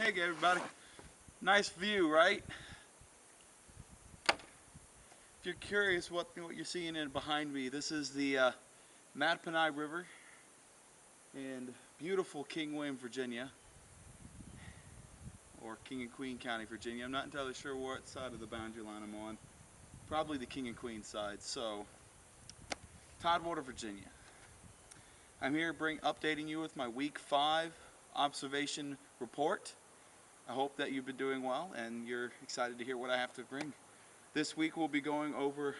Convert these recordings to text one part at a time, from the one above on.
Hey everybody, nice view, right? If you're curious what you're seeing in behind me, this is the Mattaponi River in beautiful King William, Virginia, or King and Queen County, Virginia. I'm not entirely sure what side of the boundary line I'm on. Probably the King and Queen side. So, Tidewater, Virginia. I'm here updating you with my week 5 observation report. I hope that you've been doing well and you're excited to hear what I have to bring. This week we'll be going over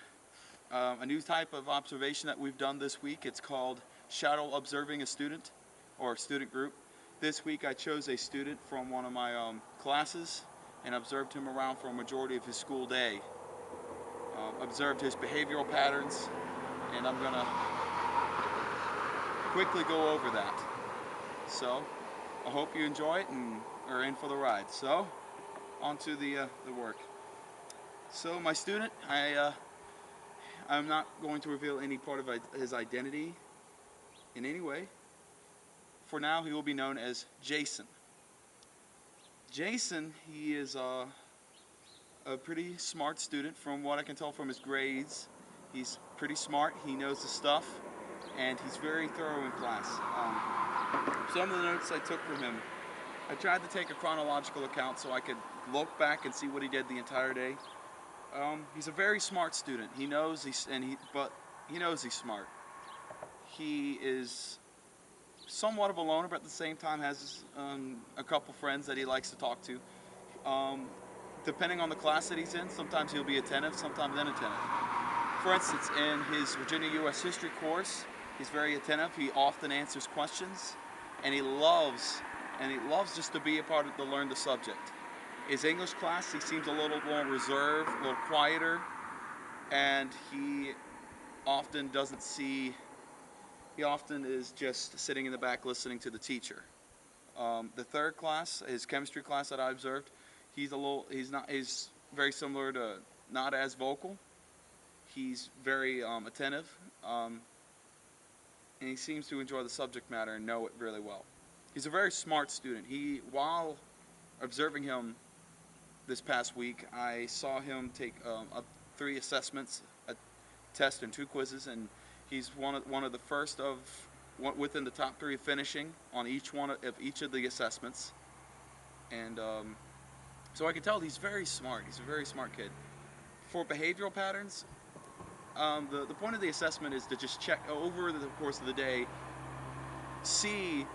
a new type of observation that we've done this week. It's called shadow observing a student or student group. This week I chose a student from one of my classes and observed him around for a majority of his school day. Observed his behavioral patterns, and I'm going to quickly go over that. So I hope you enjoy it and are in for the ride. So on to the work. So my student, I'm not going to reveal any part of his identity in any way. For now, he will be known as Jason. Jason, he is a pretty smart student from what I can tell from his grades. He's pretty smart, he knows his stuff, and he's very thorough in class. Some of the notes I took from him, I tried to take a chronological account so I could look back and see what he did the entire day. He's a very smart student. He knows he knows he's smart. He is somewhat of a loner, but at the same time has a couple friends that he likes to talk to. Depending on the class that he's in, sometimes he'll be attentive, sometimes inattentive. For instance, in his Virginia U.S. History course, he's very attentive. He often answers questions, and he loves just to be a part of to learn the subject. His English class, he seems a little more reserved, a little quieter, and he often is just sitting in the back listening to the teacher. The third class, his chemistry class that I observed, he's very similar to not as vocal. He's very attentive, and he seems to enjoy the subject matter and know it really well. He's a very smart student. While observing him this past week, I saw him take 3 assessments, a test and 2 quizzes, and he's one of the first within the top 3 of finishing on each of the assessments. And so I can tell he's very smart. He's a very smart kid. For behavioral patterns, the point of the assessment is to just check over the course of the day, see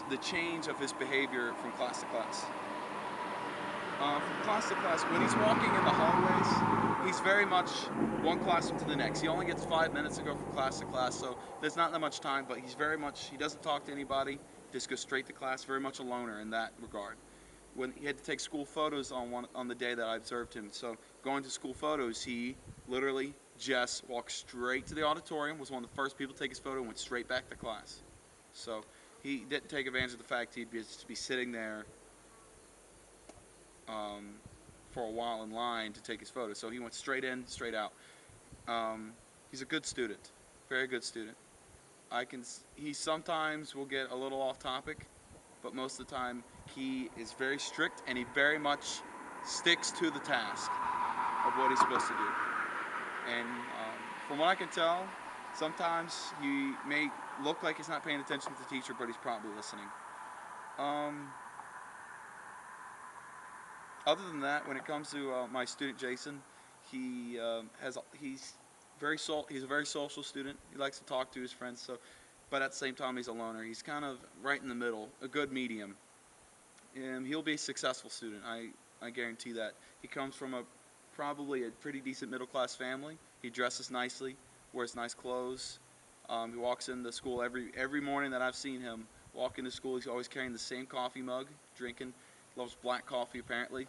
the change of his behavior from class to class. From class to class, when he's walking in the hallways, he's very much one classroom to the next. He only gets 5 minutes to go from class to class, so there's not that much time, but he doesn't talk to anybody, just goes straight to class, very much a loner in that regard. When he had to take school photos on the day that I observed him, so going to school photos, he literally just walked straight to the auditorium, was one of the first people to take his photo, and went straight back to class. So he didn't take advantage of the fact he'd just be sitting there for a while in line to take his photo. So he went straight in, straight out. He's a good student, very good student. He sometimes will get a little off topic, but most of the time he is very strict and he very much sticks to the task of what he's supposed to do. And from what I can tell, sometimes he may look like he's not paying attention to the teacher, but he's probably listening. Other than that, when it comes to my student Jason, he's a very social student. He likes to talk to his friends, but at the same time he's a loner. He's kind of right in the middle, a good medium. And he'll be a successful student. I guarantee that. He comes from probably a pretty decent middle class family. He dresses nicely, wears nice clothes. He walks into school every morning that I've seen him walk into school. He's always carrying the same coffee mug, drinking. Loves black coffee apparently.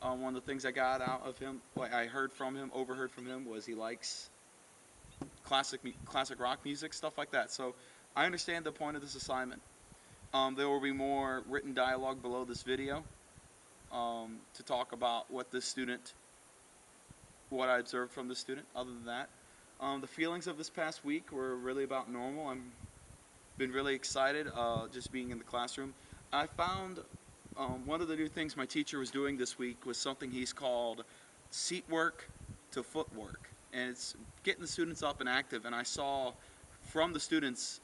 One of the things I got out of him, overheard from him, was he likes classic rock music, stuff like that. So I understand the point of this assignment. There will be more written dialogue below this video to talk about what I observed from the student. Other than that, the feelings of this past week were really about normal. I've been really excited just being in the classroom. I found One of the new things my teacher was doing this week was something he's called seat work to footwork, and it's getting the students up and active. And I saw from the students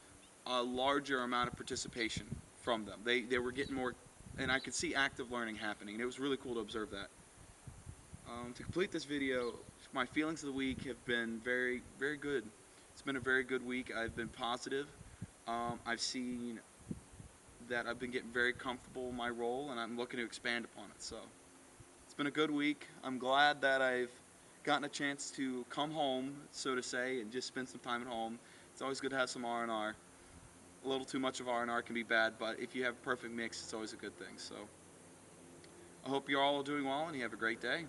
a larger amount of participation from them. They were getting more, and I could see active learning happening. And it was really cool to observe that. To complete this video, my feelings of the week have been very, very good. It's been a very good week. I've been positive. I've seen that I've been getting very comfortable in my role, and I'm looking to expand upon it. So it's been a good week. I'm glad that I've gotten a chance to come home, so to say, and just spend some time at home. It's always good to have some R&R. A little too much of R&R can be bad, but if you have a perfect mix, it's always a good thing. So I hope you're all doing well, and you have a great day.